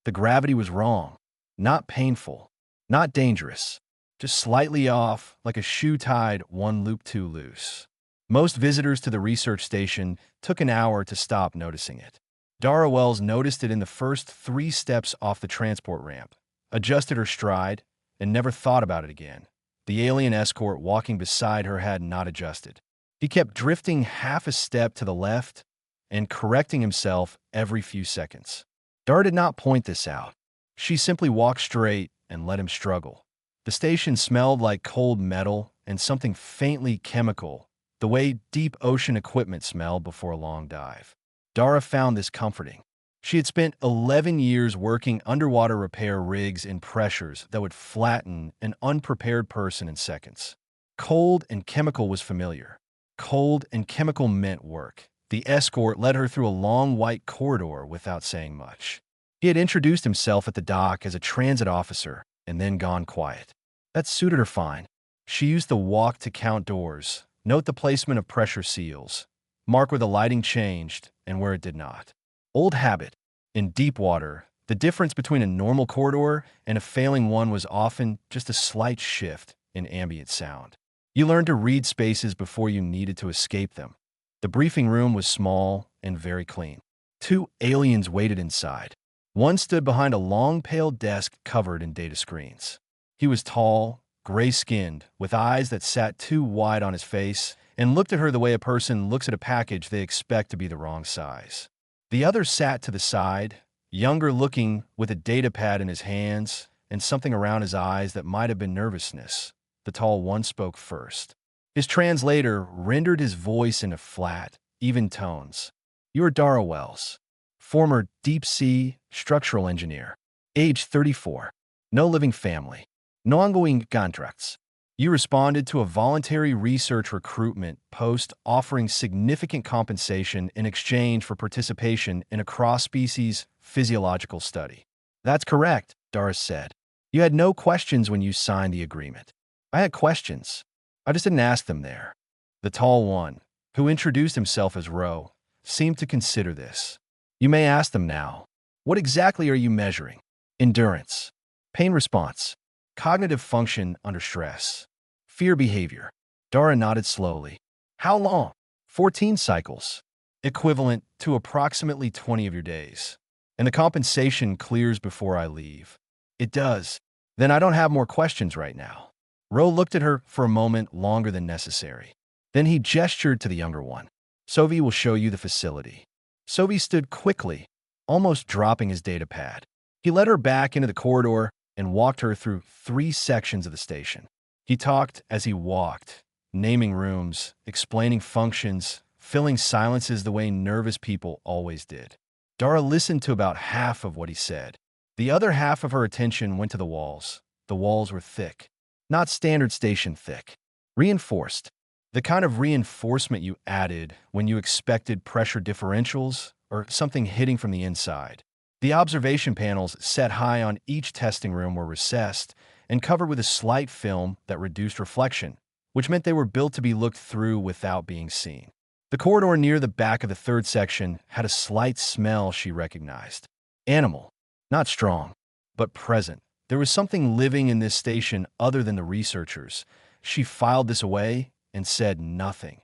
The gravity was wrong. Not painful. Not dangerous. Just slightly off, like a shoe tied one loop too loose. Most visitors to the research station took an hour to stop noticing it. Dara Wells noticed it in the first 3 steps off the transport ramp, adjusted her stride, and never thought about it again. The alien escort walking beside her had not adjusted. He kept drifting half a step to the left and correcting himself every few seconds. Dara did not point this out. She simply walked straight and let him struggle. The station smelled like cold metal and something faintly chemical, the way deep ocean equipment smelled before a long dive. Dara found this comforting. She had spent 11 years working underwater repair rigs in pressures that would flatten an unprepared person in seconds. Cold and chemical was familiar. Cold and chemical meant work. The escort led her through a long white corridor without saying much. He had introduced himself at the dock as a transit officer and then gone quiet. That suited her fine. She used the walk to count doors, note the placement of pressure seals, mark where the lighting changed and where it did not. Old habit. In deep water, the difference between a normal corridor and a failing one was often just a slight shift in ambient sound. You learned to read spaces before you needed to escape them. The briefing room was small and very clean. 2 aliens waited inside. One stood behind a long, pale desk covered in data screens. He was tall, gray-skinned, with eyes that sat too wide on his face, and looked at her the way a person looks at a package they expect to be the wrong size. The other sat to the side, younger-looking, with a data pad in his hands and something around his eyes that might have been nervousness. The tall one spoke first. His translator rendered his voice into flat, even tones. "You are Dara Wells, former deep-sea structural engineer, age 34, no living family, no ongoing contracts. You responded to a voluntary research recruitment post offering significant compensation in exchange for participation in a cross-species physiological study." "That's correct," Dara said. "You had no questions when you signed the agreement." "I had questions. I just didn't ask them there." The tall one, who introduced himself as Ro, seemed to consider this. "You may ask them now. What exactly are you measuring?" "Endurance, pain response, cognitive function under stress, fear behavior." Dara nodded slowly. "How long?" 14 cycles, equivalent to approximately 20 of your days. "And the compensation clears before I leave." "It does. Then I don't have more questions right now." Ro looked at her for a moment longer than necessary. Then he gestured to the younger one. "Sovi will show you the facility." Sovi stood quickly, almost dropping his data pad. He led her back into the corridor and walked her through 3 sections of the station. He talked as he walked, naming rooms, explaining functions, filling silences the way nervous people always did. Dara listened to about half of what he said. The other half of her attention went to the walls. The walls were thick. Not standard station thick. Reinforced. The kind of reinforcement you added when you expected pressure differentials or something hitting from the inside. The observation panels set high on each testing room were recessed and covered with a slight film that reduced reflection, which meant they were built to be looked through without being seen. The corridor near the back of the 3rd section had a slight smell she recognized. Animal. Not strong, but present. There was something living in this station other than the researchers. She filed this away and said nothing.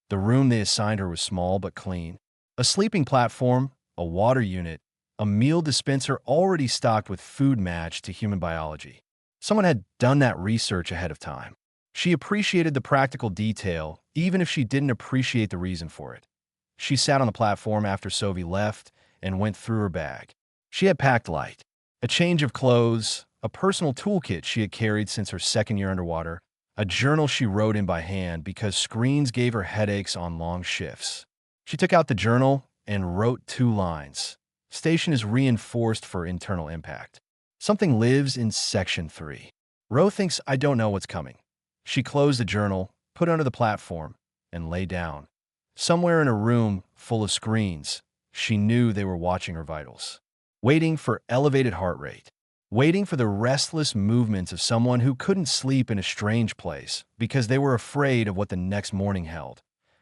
The room they assigned her was small but clean. A sleeping platform, a water unit, a meal dispenser already stocked with food matched to human biology. Someone had done that research ahead of time. She appreciated the practical detail, even if she didn't appreciate the reason for it. She sat on the platform after Sovi left and went through her bag. She had packed light. A change of clothes, a personal toolkit she had carried since her 2nd year underwater, a journal she wrote in by hand because screens gave her headaches on long shifts. She took out the journal and wrote 2 lines. "Station is reinforced for internal impact. Something lives in Section 3. Ro thinks I don't know what's coming." She closed the journal, put it under the platform, and lay down. Somewhere in a room full of screens, she knew they were watching her vitals. Waiting for elevated heart rate. Waiting for the restless movements of someone who couldn't sleep in a strange place because they were afraid of what the next morning held.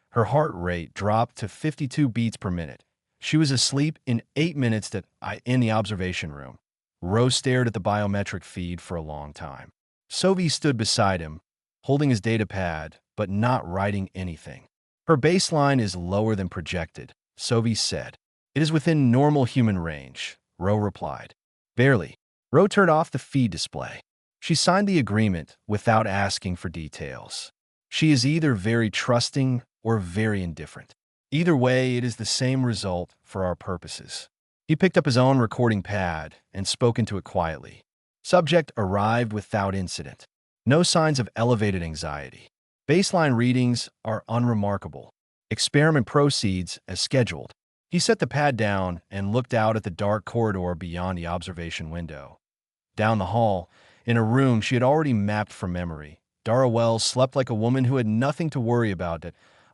Her heart rate dropped to 52 beats per minute. She was asleep in 8 minutes in the observation room. Rose stared at the biometric feed for a long time. Sovi stood beside him, holding his data pad, but not writing anything. Her baseline is lower than projected, Sovi said. It is within normal human range, Ro replied. Barely. Ro turned off the feed display. She signed the agreement without asking for details. She is either very trusting or very indifferent. Either way, it is the same result for our purposes. He picked up his own recording pad and spoke into it quietly. Subject arrived without incident. No signs of elevated anxiety. Baseline readings are unremarkable. Experiment proceeds as scheduled. He set the pad down and looked out at the dark corridor beyond the observation window. Down the hall, in a room she had already mapped from memory, Dara Wells slept like a woman who had nothing to worry about.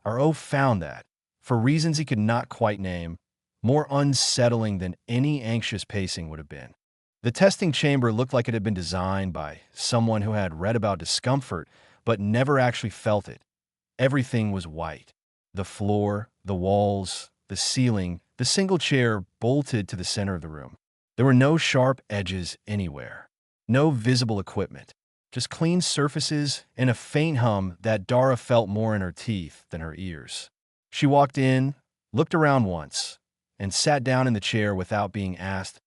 R.O. found that, for reasons he could not quite name, more unsettling than any anxious pacing would have been. The testing chamber looked like it had been designed by someone who had read about discomfort but never actually felt it. Everything was white. The floor, the walls, the ceiling, the single chair bolted to the center of the room. There were no sharp edges anywhere. No visible equipment. Just clean surfaces and a faint hum that Dara felt more in her teeth than her ears. She walked in, looked around once, and sat down in the chair without being asked.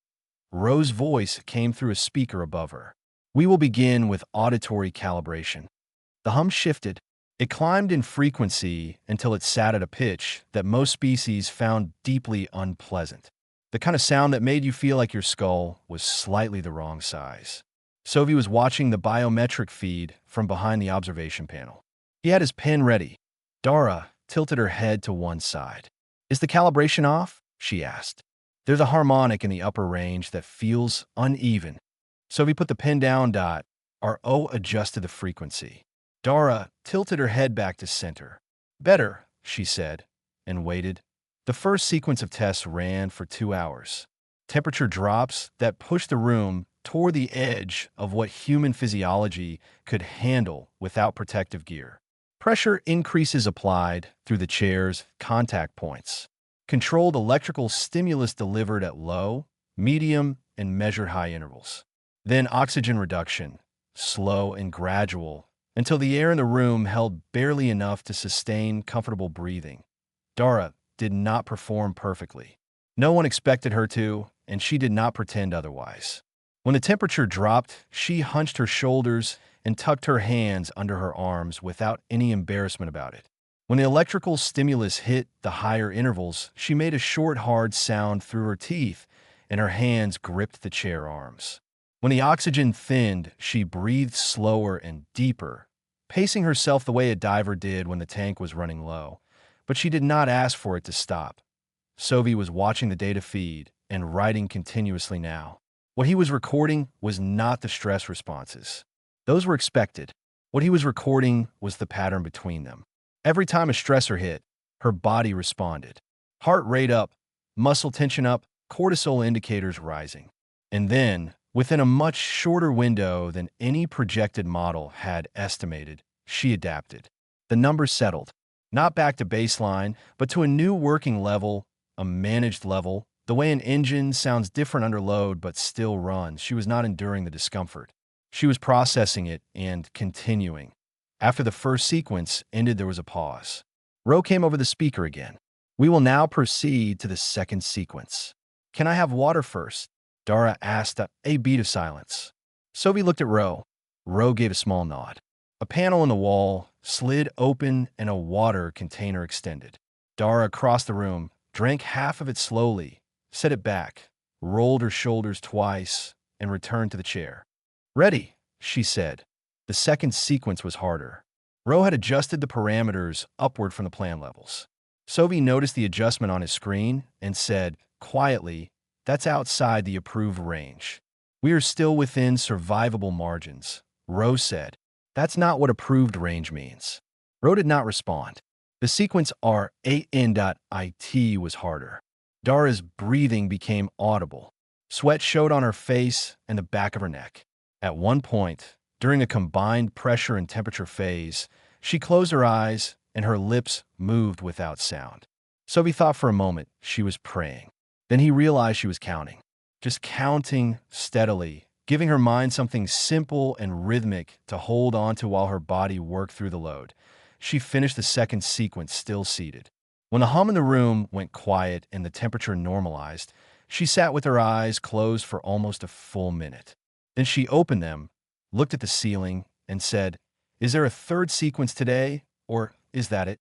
Ro's voice came through a speaker above her. We will begin with auditory calibration. The hum shifted. It climbed in frequency until it sat at a pitch that most species found deeply unpleasant. The kind of sound that made you feel like your skull was slightly the wrong size. Sovi was watching the biometric feed from behind the observation panel. He had his pen ready. Dara tilted her head to one side. Is the calibration off? She asked. There's a harmonic in the upper range that feels uneven. Sovi put the pen down. R.O. adjusted the frequency. Dara tilted her head back to center. Better, she said, and waited. The first sequence of tests ran for 2 hours. Temperature drops that pushed the room toward the edge of what human physiology could handle without protective gear. Pressure increases applied through the chair's contact points. Controlled electrical stimulus delivered at low, medium, and measured high intervals. Then oxygen reduction, slow and gradual, until the air in the room held barely enough to sustain comfortable breathing. Dara did not perform perfectly. No one expected her to, and she did not pretend otherwise. When the temperature dropped, she hunched her shoulders and tucked her hands under her arms without any embarrassment about it. When the electrical stimulus hit the higher intervals, she made a short, hard sound through her teeth, and her hands gripped the chair arms. When the oxygen thinned, she breathed slower and deeper, pacing herself the way a diver did when the tank was running low. But she did not ask for it to stop. Sovi was watching the data feed and writing continuously now. What he was recording was not the stress responses. Those were expected. What he was recording was the pattern between them. Every time a stressor hit, her body responded. Heart rate up, muscle tension up, cortisol indicators rising. And then, within a much shorter window than any projected model had estimated, she adapted. The numbers settled, not back to baseline, but to a new working level, a managed level. The way an engine sounds different under load but still runs. She was not enduring the discomfort. She was processing it and continuing. After the first sequence ended, there was a pause. Ro came over the speaker again. We will now proceed to the second sequence. Can I have water first? Dara asked. A beat of silence. Sovi looked at Ro. Ro gave a small nod. A panel in the wall slid open and a water container extended. Dara crossed the room, drank half of it slowly, set it back, rolled her shoulders twice, and returned to the chair. Ready, she said. The second sequence was harder. Ro had adjusted the parameters upward from the plan levels. Sovi noticed the adjustment on his screen and said, quietly, that's outside the approved range. We are still within survivable margins. Ro said, that's not what approved range means. Ro did not respond. The sequence R8N.IT was harder. Dara's breathing became audible. Sweat showed on her face and the back of her neck. At one point, during a combined pressure and temperature phase, she closed her eyes and her lips moved without sound. Sovi thought for a moment she was praying. Then he realized she was counting. just counting steadily, giving her mind something simple and rhythmic to hold on to while her body worked through the load. She finished the second sequence still seated. When the hum in the room went quiet and the temperature normalized, she sat with her eyes closed for almost a full minute. Then she opened them, looked at the ceiling, and said, "Is there a third sequence today, or is that it?"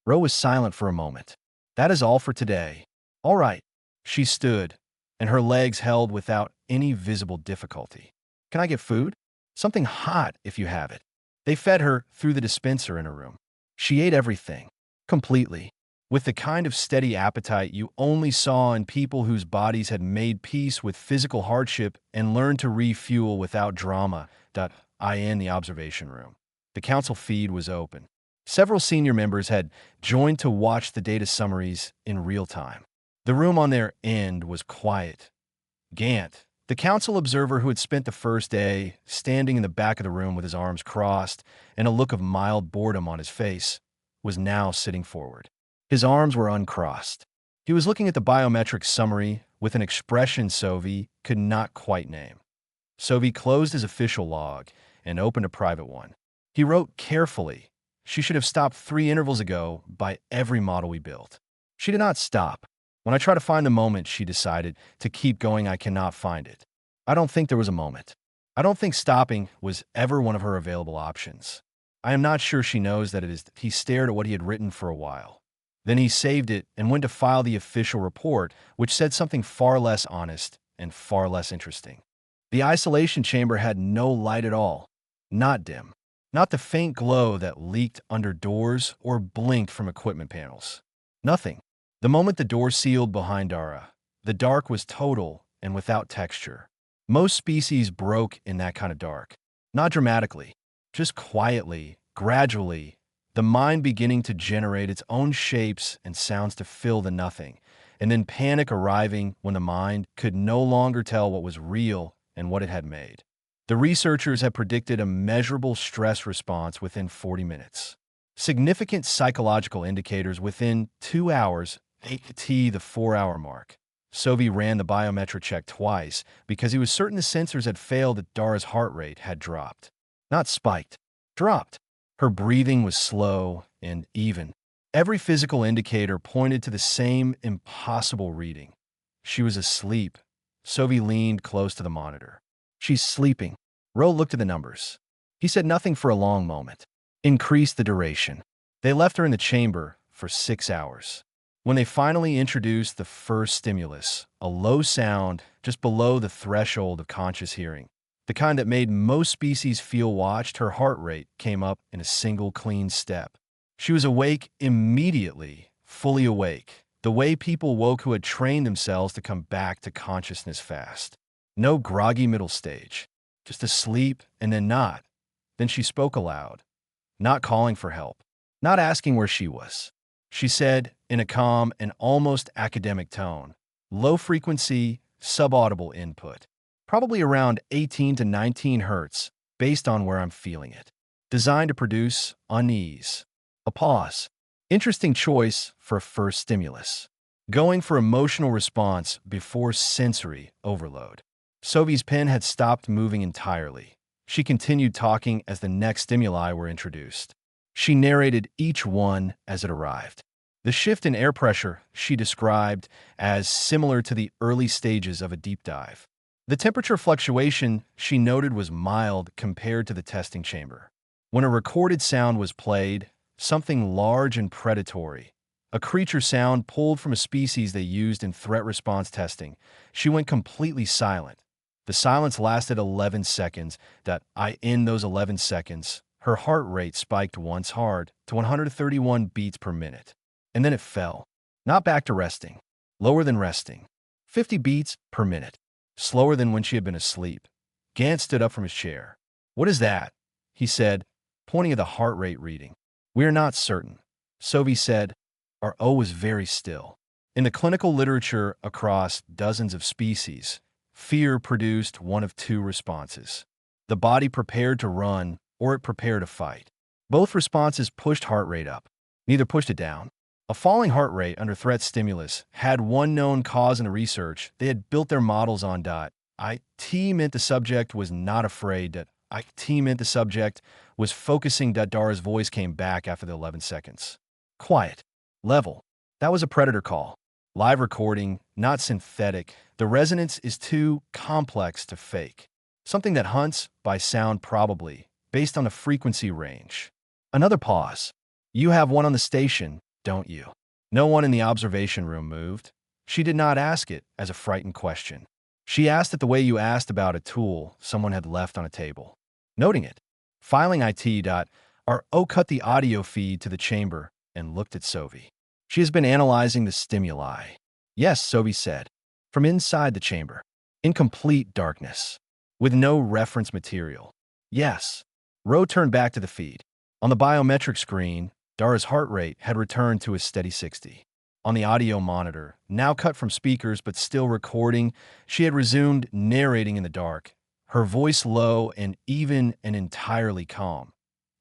Ro was silent for a moment. "That is all for today." "All right." She stood, and her legs held without any visible difficulty. "Can I get food? Something hot, if you have it." They fed her through the dispenser in her room. She ate everything, completely, with the kind of steady appetite you only saw in people whose bodies had made peace with physical hardship and learned to refuel without drama. In the observation room, the council feed was open. Several senior members had joined to watch the data summaries in real time. The room on their end was quiet. Gant, the council observer who had spent the first day standing in the back of the room with his arms crossed and a look of mild boredom on his face, was now sitting forward. His arms were uncrossed. He was looking at the biometric summary with an expression Sovi could not quite name. Sovi closed his official log and opened a private one. He wrote carefully, "She should have stopped 3 intervals ago by every model we built." She did not stop. "When I try to find the moment," she decided, "to keep going, I cannot find it." I don't think there was a moment. I don't think stopping was ever one of her available options. I am not sure she knows that it is. He stared at what he had written for a while. Then he saved it and went to file the official report, which said something far less honest and far less interesting. The isolation chamber had no light at all. Not dim. Not the faint glow that leaked under doors or blinked from equipment panels. Nothing. The moment the door sealed behind Dara, the dark was total and without texture. Most species broke in that kind of dark. Not dramatically, just quietly, gradually, the mind beginning to generate its own shapes and sounds to fill the nothing, and then panic arriving when the mind could no longer tell what was real and what it had made. The researchers had predicted a measurable stress response within 40 minutes. Significant psychological indicators within 2 hours, the 4-hour mark. Sovi ran the biometric check twice because he was certain the sensors had failed that Dara's heart rate had dropped. Not spiked. Dropped. Her breathing was slow and even. Every physical indicator pointed to the same impossible reading. She was asleep. Sovi leaned close to the monitor. "She's sleeping." Ro looked at the numbers. He said nothing for a long moment. Increase the duration. They left her in the chamber for 6 hours. When they finally introduced the first stimulus, a low sound just below the threshold of conscious hearing, the kind that made most species feel watched, her heart rate came up in a single clean step. She was awake immediately, fully awake, the way people woke who had trained themselves to come back to consciousness fast. No groggy middle stage, just asleep and then not. Then she spoke aloud, not calling for help, not asking where she was. She said, in a calm and almost academic tone, low frequency, subaudible input, probably around 18 to 19 hertz, based on where I'm feeling it. Designed to produce unease. A pause. Interesting choice for a first stimulus. Going for emotional response before sensory overload. Sovi's pen had stopped moving entirely. She continued talking as the next stimuli were introduced. She narrated each one as it arrived. The shift in air pressure she described as similar to the early stages of a deep dive. The temperature fluctuation she noted was mild compared to the testing chamber. When a recorded sound was played, something large and predatory, a creature sound pulled from a species they used in threat response testing, she went completely silent. The silence lasted 11 seconds. In those 11 seconds, her heart rate spiked once hard to 131 beats per minute. And then it fell. Not back to resting. Lower than resting. 50 beats per minute. Slower than when she had been asleep. Gant stood up from his chair. "What is that?" he said, pointing at the heart rate reading. "We are not certain." Sovi said. Our O was very still. In the clinical literature across dozens of species, fear produced one of 2 responses. The body prepared to run or it prepared to fight. Both responses pushed heart rate up. Neither pushed it down. A falling heart rate under threat stimulus had one known cause in the research they had built their models on. IT meant the subject was not afraid. IT meant the subject was focusing. Dara's voice came back after the 11 seconds. Quiet. Level. That was a predator call. Live recording, not synthetic. The resonance is too complex to fake. Something that hunts by sound probably, based on the frequency range. Another pause. You have one on the station, don't you? No one in the observation room moved. She did not ask it as a frightened question. She asked it the way you asked about a tool someone had left on a table. Noting it. Filing IT. RO cut the audio feed to the chamber and looked at Sovi. She has been analyzing the stimuli. Yes, Sovi said. From inside the chamber. In complete darkness. With no reference material. Yes. Ro turned back to the feed. On the biometric screen, Dara's heart rate had returned to a steady 60. On the audio monitor, now cut from speakers but still recording, she had resumed narrating in the dark, her voice low and even and entirely calm.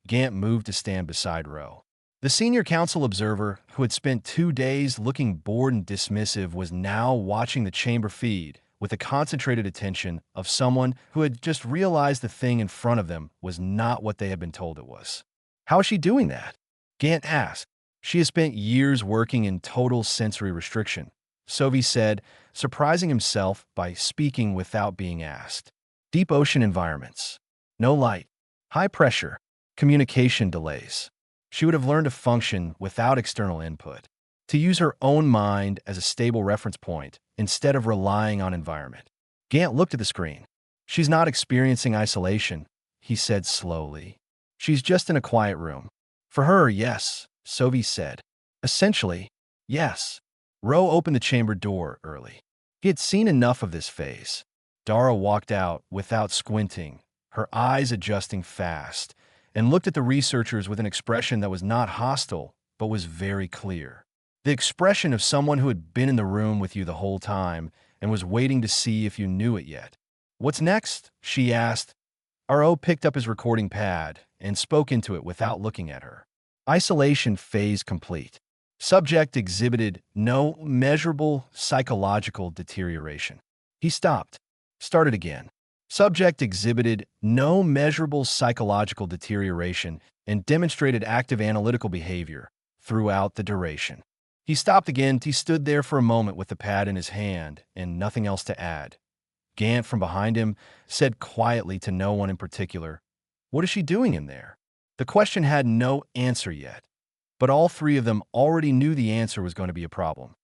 Gant moved to stand beside Ro. The senior council observer, who had spent 2 days looking bored and dismissive, was now watching the chamber feed with the concentrated attention of someone who had just realized the thing in front of them was not what they had been told it was. How is she doing that? Gant asked. She has spent years working in total sensory restriction, Sovi said, surprising himself by speaking without being asked. Deep ocean environments. No light. High pressure. Communication delays. She would have learned to function without external input, to use her own mind as a stable reference point instead of relying on environment. Gant looked at the screen. She's not experiencing isolation, he said slowly. She's just in a quiet room. For her, yes, Sovi said. Essentially, yes. Ro opened the chamber door early. He had seen enough of this phase. Dara walked out without squinting, her eyes adjusting fast, and looked at the researchers with an expression that was not hostile, but was very clear. The expression of someone who had been in the room with you the whole time and was waiting to see if you knew it yet. What's next? She asked. RO picked up his recording pad and spoke into it without looking at her. Isolation phase complete. Subject exhibited no measurable psychological deterioration. He stopped. Started again. Subject exhibited no measurable psychological deterioration and demonstrated active analytical behavior throughout the duration. He stopped again. He stood there for a moment with the pad in his hand and nothing else to add. Gant, from behind him, said quietly to no one in particular, "What is she doing in there?" The question had no answer yet, but all three of them already knew the answer was going to be a problem.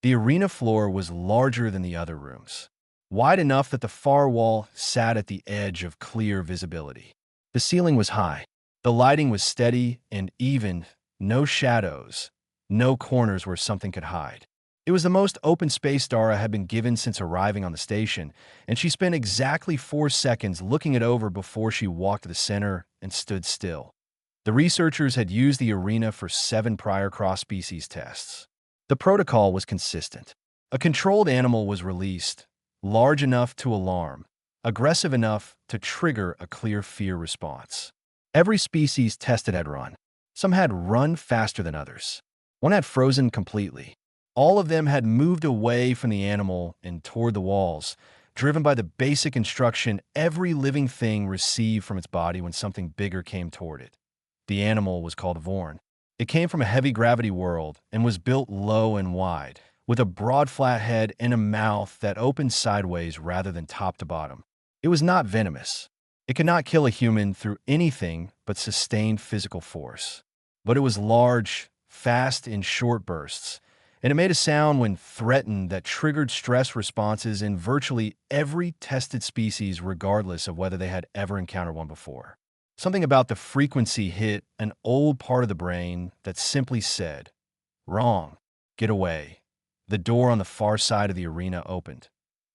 The arena floor was larger than the other rooms, wide enough that the far wall sat at the edge of clear visibility. The ceiling was high. The lighting was steady and even, no shadows, no corners where something could hide. It was the most open space Dara had been given since arriving on the station, and she spent exactly 4 seconds looking it over before she walked to the center and stood still. The researchers had used the arena for 7 prior cross-species tests. The protocol was consistent. A controlled animal was released, large enough to alarm, aggressive enough to trigger a clear fear response. Every species tested had run. Some had run faster than others. One had frozen completely. All of them had moved away from the animal and toward the walls, driven by the basic instruction every living thing received from its body when something bigger came toward it. The animal was called a Vorn. It came from a heavy gravity world and was built low and wide, with a broad flat head and a mouth that opened sideways rather than top to bottom. It was not venomous. It could not kill a human through anything but sustained physical force. But it was large, fast in short bursts, and it made a sound when threatened that triggered stress responses in virtually every tested species regardless of whether they had ever encountered one before. Something about the frequency hit an old part of the brain that simply said, "Wrong. Get away." The door on the far side of the arena opened.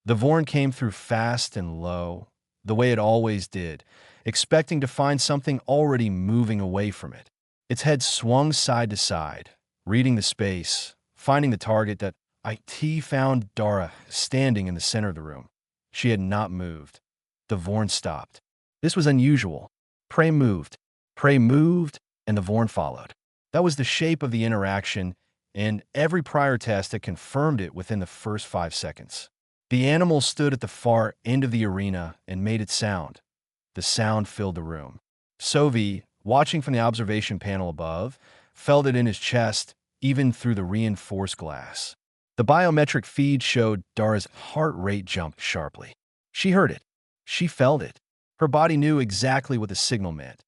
The Vorn came through fast and low, the way it always did, expecting to find something already moving away from it. Its head swung side to side, reading the space, finding the target that IT found Dara standing in the center of the room. She had not moved. The Vorn stopped. This was unusual. Prey moved, and the Vorn followed. That was the shape of the interaction, and every prior test had confirmed it within the first 5 seconds. The animal stood at the far end of the arena and made its sound. The sound filled the room. Sovi, watching from the observation panel above, felt it in his chest, even through the reinforced glass. The biometric feed showed Dara's heart rate jump sharply. She heard it. She felt it. Her body knew exactly what the signal meant.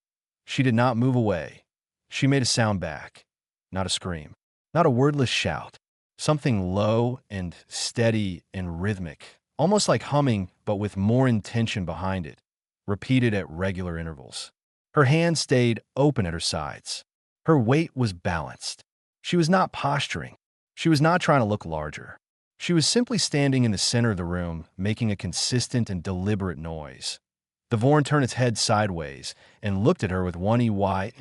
She did not move away. She made a sound back. Not a scream. Not a wordless shout. Something low and steady and rhythmic, almost like humming, but with more intention behind it, repeated at regular intervals. Her hands stayed open at her sides. Her weight was balanced. She was not posturing. She was not trying to look larger. She was simply standing in the center of the room, making a consistent and deliberate noise. The Vorn turned its head sideways and looked at her with one EY.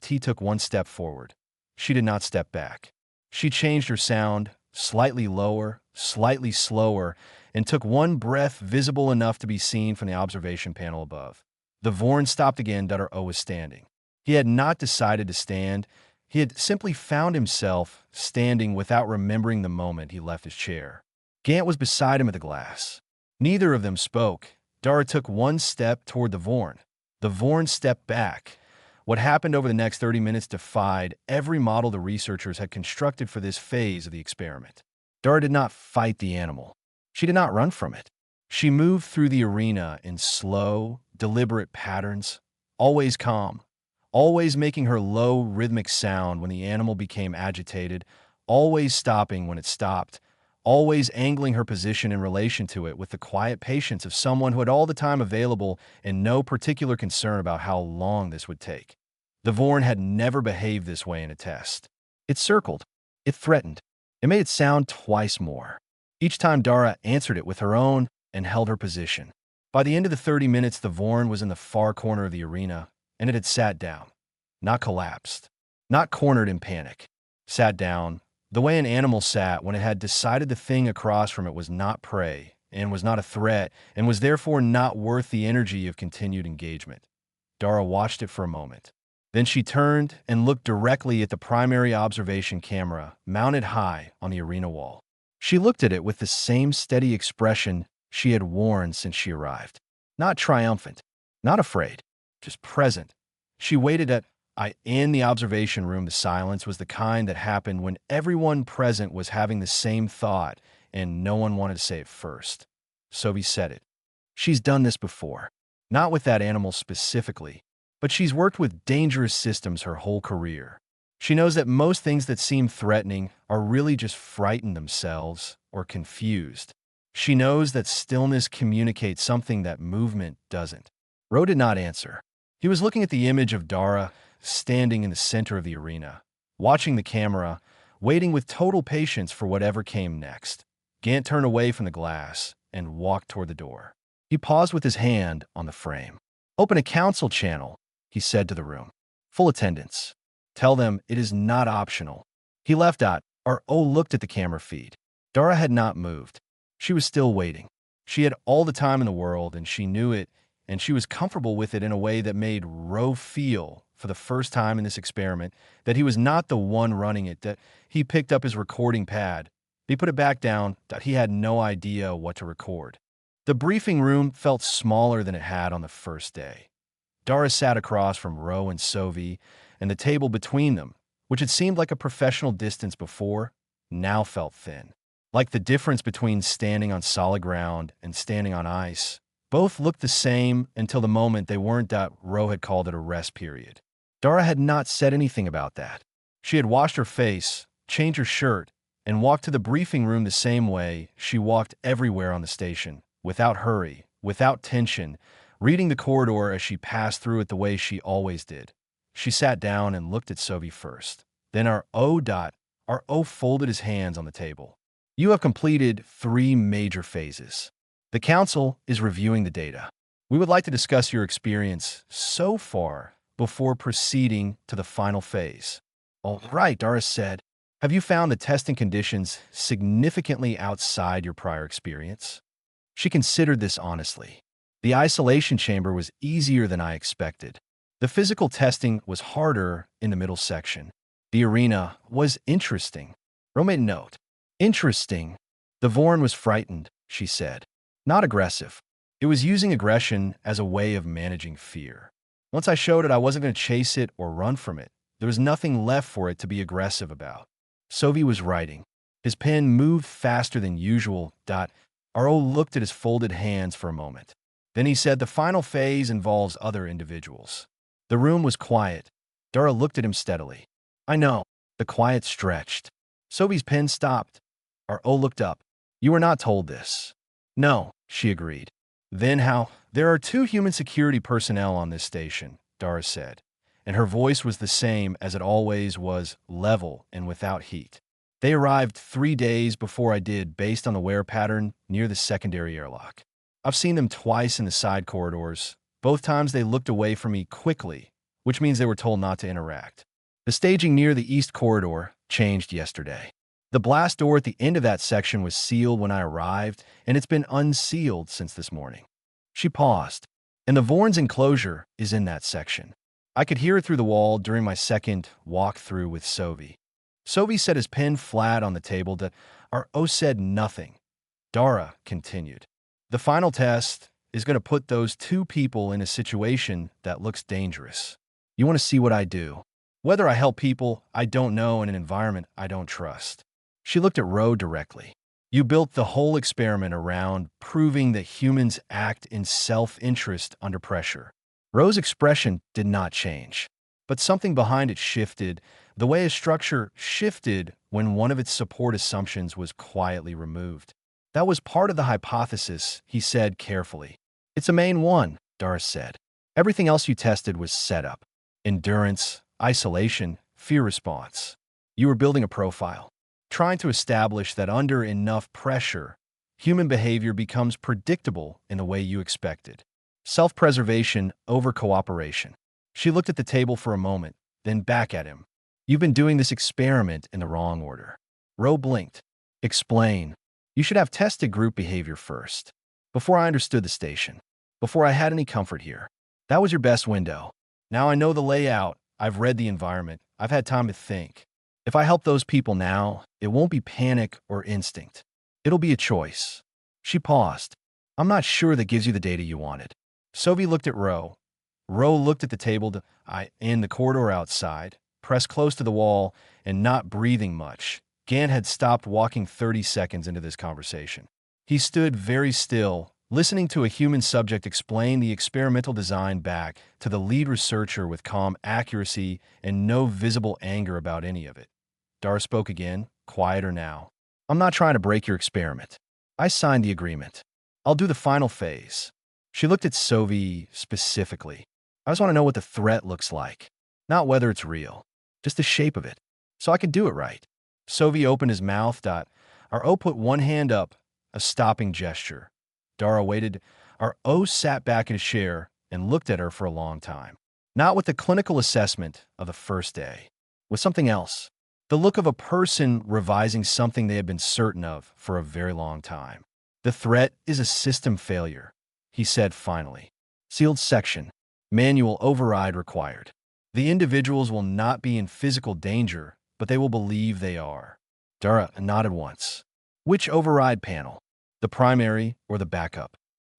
T took one step forward. She did not step back. She changed her sound, slightly lower, slightly slower, and took one breath visible enough to be seen from the observation panel above. The Vorn stopped again. O was standing. He had not decided to stand. He had simply found himself standing without remembering the moment he left his chair. Gant was beside him at the glass. Neither of them spoke. Dara took one step toward the Vorn. The Vorn stepped back. What happened over the next 30 minutes defied every model the researchers had constructed for this phase of the experiment. Dara did not fight the animal. She did not run from it. She moved through the arena in slow, deliberate patterns, always calm, always making her low, rhythmic sound when the animal became agitated, always stopping when it stopped, always angling her position in relation to it with the quiet patience of someone who had all the time available and no particular concern about how long this would take. The Vorn had never behaved this way in a test. It circled. It threatened. It made it sound twice more. Each time Dara answered it with her own and held her position. By the end of the 30 minutes, the Vorn was in the far corner of the arena, and it had sat down. Not collapsed. Not cornered in panic. Sat down, the way an animal sat when it had decided the thing across from it was not prey, and was not a threat, and was therefore not worth the energy of continued engagement. Dara watched it for a moment. Then she turned and looked directly at the primary observation camera mounted high on the arena wall. She looked at it with the same steady expression she had worn since she arrived. Not triumphant, not afraid, just present. She waited in the observation room. The silence was the kind that happened when everyone present was having the same thought and no one wanted to say it first. Sovi said it. She's done this before. Not with that animal specifically, but she's worked with dangerous systems her whole career. She knows that most things that seem threatening are really just frightened themselves or confused. She knows that stillness communicates something that movement doesn't. Ro did not answer. He was looking at the image of Dara standing in the center of the arena, watching the camera, waiting with total patience for whatever came next. Gant turned away from the glass and walked toward the door. He paused with his hand on the frame. "Open a council channel," he said to the room. "Full attendance. Tell them it is not optional." He left out. O looked at the camera feed. Dara had not moved. She was still waiting. She had all the time in the world, and she knew it, and she was comfortable with it in a way that made Ro feel, for the first time in this experiment, that he was not the one running it, that he picked up his recording pad. He put it back down, that he had no idea what to record. The briefing room felt smaller than it had on the first day. Dara sat across from Ro and Sovi, and the table between them, which had seemed like a professional distance before, now felt thin. Like the difference between standing on solid ground and standing on ice. Both looked the same until the moment they weren't. Ro had called it a rest period. Dara had not said anything about that. She had washed her face, changed her shirt, and walked to the briefing room the same way she walked everywhere on the station, without hurry, without tension, reading the corridor as she passed through it the way she always did. She sat down and looked at Sovi first. Then our O folded his hands on the table. "You have completed 3 major phases. The council is reviewing the data. We would like to discuss your experience so far before proceeding to the final phase." "All right," Dara said. "Have you found the testing conditions significantly outside your prior experience?" She considered this honestly. The isolation chamber was easier than I expected. The physical testing was harder in the middle section. The arena was interesting. Ro made a note. Interesting. The Vorn was frightened, she said. Not aggressive. It was using aggression as a way of managing fear. Once I showed it I wasn't going to chase it or run from it, there was nothing left for it to be aggressive about. Sovi was writing. His pen moved faster than usual. Ro looked at his folded hands for a moment. Then he said the final phase involves other individuals. The room was quiet. Dara looked at him steadily. I know. The quiet stretched. Sovi's pen stopped. Ro looked up. You were not told this. No, she agreed. Then how? There are 2 human security personnel on this station, Dara said, and her voice was the same as it always was, level and without heat. They arrived 3 days before I did based on the wear pattern near the secondary airlock. I've seen them twice in the side corridors. Both times they looked away from me quickly, which means they were told not to interact. The staging near the east corridor changed yesterday. The blast door at the end of that section was sealed when I arrived, and it's been unsealed since this morning. She paused. And the Vorn's enclosure is in that section. I could hear it through the wall during my second walk-through with Sovi. Sovi set his pen flat on the table. Ro said nothing. Dara continued. The final test is going to put those 2 people in a situation that looks dangerous. You want to see what I do. Whether I help people I don't know in an environment I don't trust. She looked at Ro directly. You built the whole experiment around proving that humans act in self-interest under pressure. Ro's expression did not change, but something behind it shifted, the way a structure shifted when one of its support assumptions was quietly removed. That was part of the hypothesis, he said carefully. It's a main one, Dara said. Everything else you tested was setup. Endurance, isolation, fear response. You were building a profile. Trying to establish that under enough pressure, human behavior becomes predictable in the way you expected. Self-preservation over cooperation. She looked at the table for a moment, then back at him. You've been doing this experiment in the wrong order. Ro blinked. Explain. You should have tested group behavior first. Before I understood the station. Before I had any comfort here. That was your best window. Now I know the layout. I've read the environment. I've had time to think. If I help those people now, it won't be panic or instinct. It'll be a choice. She paused. I'm not sure that gives you the data you wanted. Sovi looked at Ro. Ro looked at the table in the corridor outside, pressed close to the wall and not breathing much. Gant had stopped walking 30 seconds into this conversation. He stood very still, listening to a human subject explain the experimental design back to the lead researcher with calm accuracy and no visible anger about any of it. Dar spoke again, quieter now. I'm not trying to break your experiment. I signed the agreement. I'll do the final phase. She looked at Sovi specifically. I just want to know what the threat looks like. Not whether it's real. Just the shape of it. So I can do it right. Sovi opened his mouth. Ro put one hand up, a stopping gesture. Dara waited. Ro sat back in his chair and looked at her for a long time. Not with the clinical assessment of the first day. With something else. The look of a person revising something they had been certain of for a very long time. The threat is a system failure, he said finally. Sealed section. Manual override required. The individuals will not be in physical danger, but they will believe they are. Dara nodded once. Which override panel? The primary or the backup?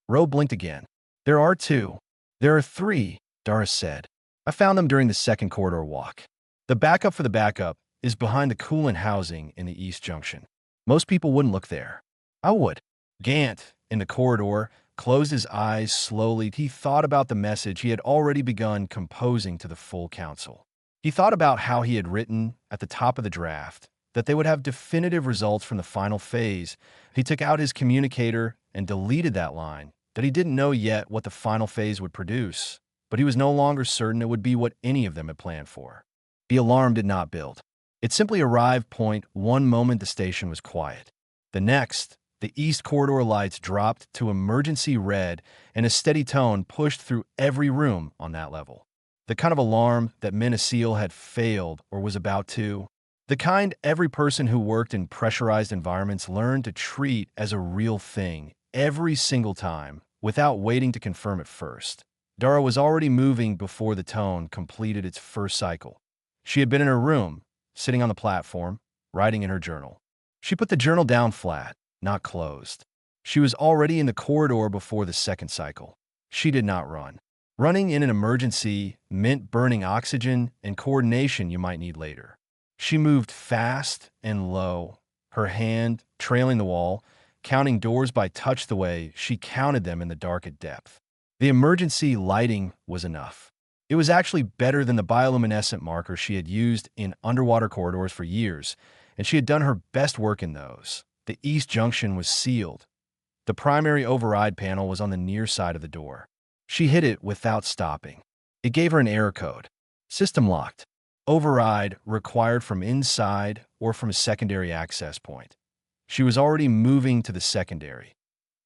Ro blinked again. There are 2. There are 3, Dara said. I found them during the second corridor walk. The backup for the backup is behind the coolant housing in the East Junction. Most people wouldn't look there. I would. Gant, in the corridor, closed his eyes slowly. He thought about the message he had already begun composing to the full council. He thought about how he had written at the top of the draft that they would have definitive results from the final phase. He took out his communicator and deleted that line, that he didn't know yet what the final phase would produce, but he was no longer certain it would be what any of them had planned for. The alarm did not build. It simply arrived. One moment the station was quiet. The next, the east corridor lights dropped to emergency red and a steady tone pushed through every room on that level. The kind of alarm that meant a seal had failed or was about to. The kind every person who worked in pressurized environments learned to treat as a real thing every single time without waiting to confirm it first. Dara was already moving before the tone completed its first cycle. She had been in her room, sitting on the platform, writing in her journal. She put the journal down flat, not closed. She was already in the corridor before the second cycle. She did not run. Running in an emergency meant burning oxygen and coordination you might need later. She moved fast and low, her hand trailing the wall, counting doors by touch the way she counted them in the dark at depth. The emergency lighting was enough. It was actually better than the bioluminescent markers she had used in underwater corridors for years, and she had done her best work in those. The east junction was sealed. The primary override panel was on the near side of the door. She hit it without stopping. It gave her an error code. System locked. Override required from inside or from a secondary access point. She was already moving to the secondary.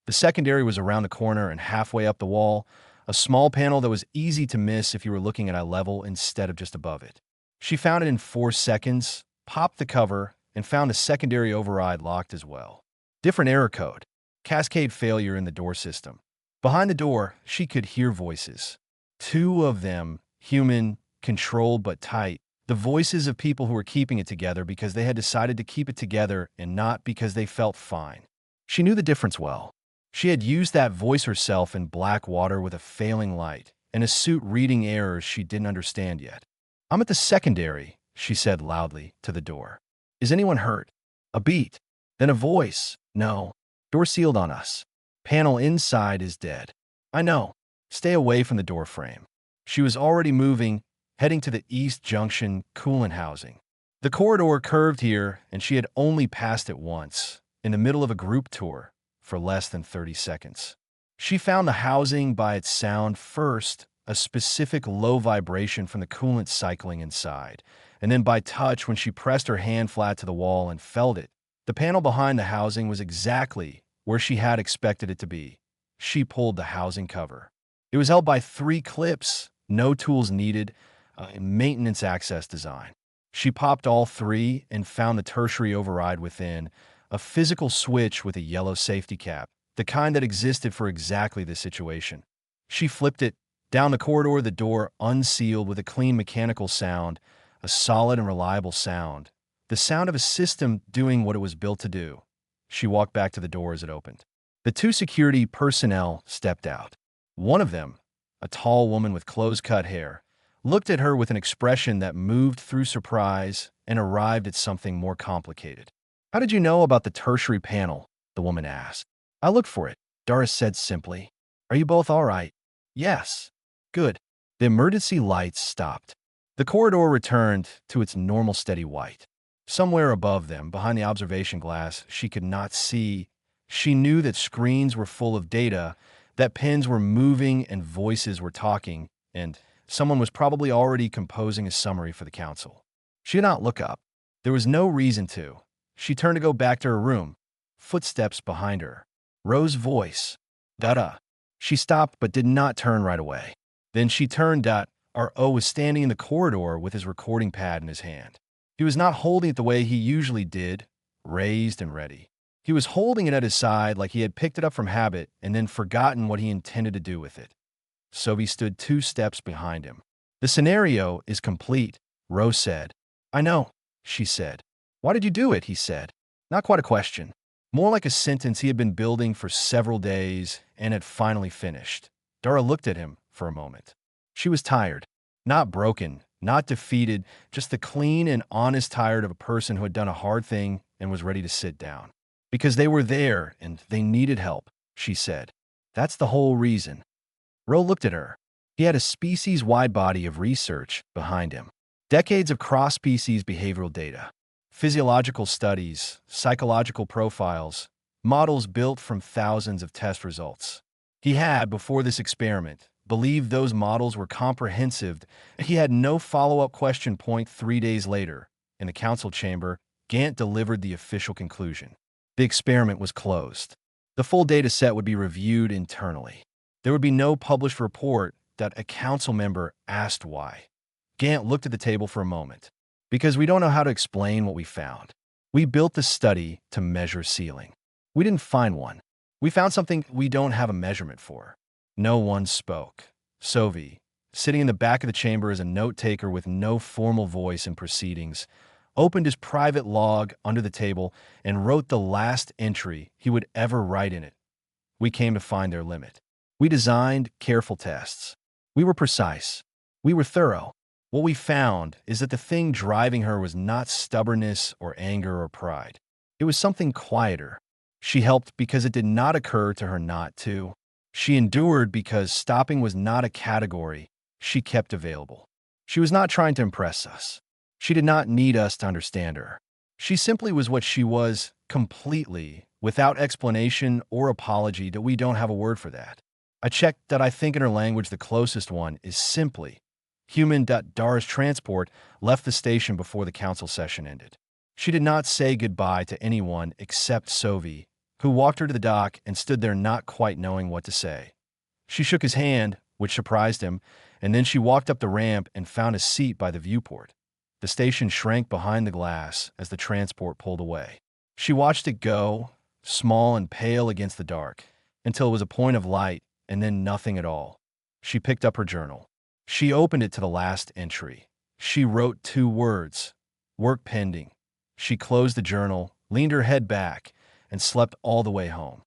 The secondary was around the corner and halfway up the wall, a small panel that was easy to miss if you were looking at eye level instead of just above it. She found it in 4 seconds, popped the cover, and found the secondary override locked as well. Different error code. Cascade failure in the door system. Behind the door, she could hear voices. 2 of them, human, controlled but tight. The voices of people who were keeping it together because they had decided to keep it together and not because they felt fine. She knew the difference well. She had used that voice herself in black water with a failing light and a suit reading errors she didn't understand yet. "I'm at the secondary," she said loudly to the door. "Is anyone hurt?" A beat. Then a voice. "No. Door sealed on us. Panel inside is dead." "I know. Stay away from the door frame." She was already moving, heading to the east junction coolant housing. The corridor curved here, and she had only passed it once, in the middle of a group tour, for less than 30 seconds. She found the housing by its sound first, a specific low vibration from the coolant cycling inside, and then by touch when she pressed her hand flat to the wall and felt it. The panel behind the housing was exactly where she had expected it to be. She pulled the housing cover. It was held by 3 clips, no tools needed, maintenance access design. She popped all 3 and found the tertiary override within, a physical switch with a yellow safety cap, the kind that existed for exactly this situation. She flipped it. Down the corridor, the door unsealed with a clean mechanical sound, a solid and reliable sound, the sound of a system doing what it was built to do. She walked back to the door as it opened. The 2 security personnel stepped out. One of them, a tall woman with close-cut hair, looked at her with an expression that moved through surprise and arrived at something more complicated. "How did you know about the tertiary panel?" the woman asked. "I looked for it," Doris said simply. "Are you both all right?" "Yes." "Good." The emergency lights stopped. The corridor returned to its normal steady white. Somewhere above them, behind the observation glass, she could not see. She knew that screens were full of data, that pens were moving and voices were talking, and someone was probably already composing a summary for the council. She did not look up. There was no reason to. She turned to go back to her room. Footsteps behind her. Rose's voice. "Dada." She stopped but did not turn right away. Then she turned. R.O. was standing in the corridor with his recording pad in his hand. He was not holding it the way he usually did, raised and ready. He was holding it at his side like he had picked it up from habit and then forgotten what he intended to do with it. Sophie stood 2 steps behind him. "The scenario is complete," Rose said. "I know," she said. "Why did you do it?" he said. Not quite a question. More like a sentence he had been building for several days and had finally finished. Dara looked at him for a moment. She was tired. Not broken, not defeated, just the clean and honest tired of a person who had done a hard thing and was ready to sit down. "Because they were there and they needed help," she said. "That's the whole reason." Ro looked at her. He had a species-wide body of research behind him. Decades of cross-species behavioral data. Physiological studies, psychological profiles, models built from thousands of test results. He had, before this experiment, believed those models were comprehensive. He had no follow-up question. 3 days later, in the council chamber, Gant delivered the official conclusion. The experiment was closed. The full data set would be reviewed internally. There would be no published report. That a council member asked why. Gant looked at the table for a moment. "Because we don't know how to explain what we found. We built the study to measure ceiling. We didn't find one. We found something we don't have a measurement for." No one spoke. Sophie, sitting in the back of the chamber as a note-taker with no formal voice in proceedings, opened his private log under the table, and wrote the last entry he would ever write in it. We came to find their limit. We designed careful tests. We were precise. We were thorough. What we found is that the thing driving her was not stubbornness or anger or pride. It was something quieter. She helped because it did not occur to her not to. She endured because stopping was not a category she kept available. She was not trying to impress us. She did not need us to understand her. She simply was what she was, completely, without explanation or apology. That we don't have a word for that. I checked that. I think in her language the closest one is simply human. Dara's transport left the station before the council session ended. She did not say goodbye to anyone except Sovi, who walked her to the dock and stood there not quite knowing what to say. She shook his hand, which surprised him, and then she walked up the ramp and found a seat by the viewport. The station shrank behind the glass as the transport pulled away. She watched it go, small and pale against the dark, until it was a point of light and then nothing at all. She picked up her journal. She opened it to the last entry. She wrote 2 words, work pending. She closed the journal, leaned her head back, and slept all the way home.